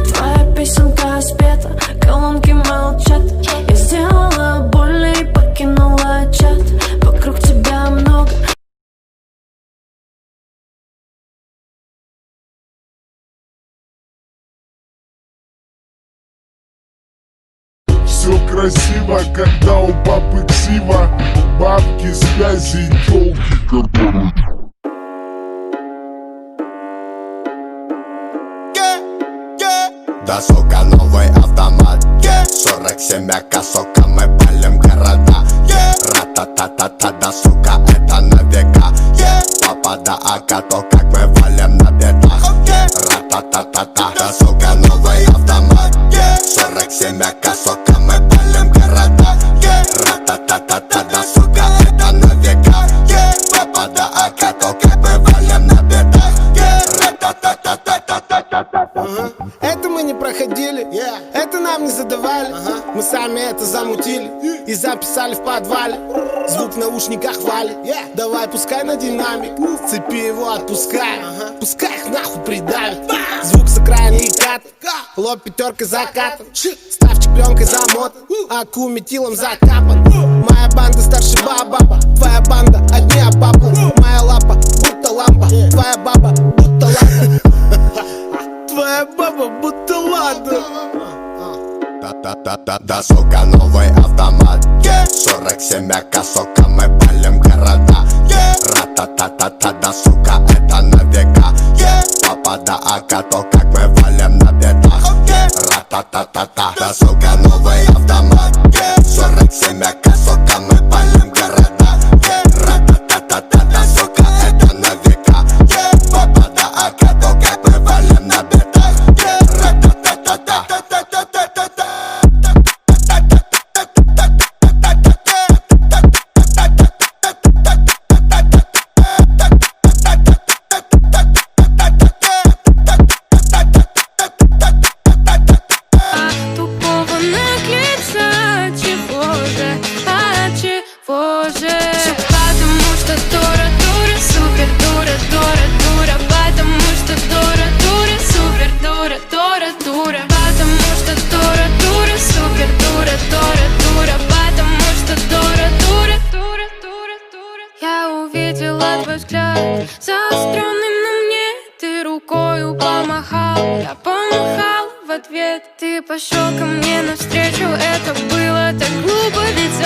Твоя песенка спета, колонки молчат. Я сделала больно и покинула чат. Вокруг тебя много. Все красиво, когда у папы ксива. Бабки, связи и тёлки, которые... Да, сука, новый автомат, 47 АК, сука, мы палим города. Ра-та-та-та-та, да, сука, это на века. Папа, да, АК, то как мы валим на бедах. Ра-та-та-та-та, да, сука, новый автомат, 47 АК, сука, мы палим города. Ра-та-та-та-та, да, сука, это на века. Папа, да, АК, то как мы валим на бедах. Ра-та-та-та-та-та-та-та. Это мы не проходили, это нам не задавали. Мы сами это замутили и записали в подвале. Звук в наушниках валит, давай пускай на динамик. Цепи его отпускай, пускай их нахуй придавит. Звук с окраины и кат, лоб пятеркой закатан. Ставчик пленкой замотан, аку метилом закапан. Моя банда старше баба, твоя банда одни обапы. Моя лапа будто лампа, твоя баба будто ладно. Твоя баба будто ладно. Да, сука, новый автомат, 47 АК, сука, мы палим города. Ра-та-та-та-та, да, сука, это на века. Папа, да, АК, то как мы валим на бедах. Ра-та-та-та-та, да, сука, новый автомат, 47 АК, сука, мы палим города. Ра-та-та-та-та, да, сука, это на века. Папа, да, АК, то как мы валим на бедах. Ра-та-та-та-та. Потому что дура, дура, супер дура, дура, дура. Потому что дура, дура, супер дура, дура, дура. Потому что дура, дура, супер дура, дура, дура. Потому что дура, дура, дура, дура, дура. Я увидела твой взгляд, заостренный на мне. Ты рукою помахал, я помахал в ответ. Ты пошел ко мне навстречу, это было так глупо, ведь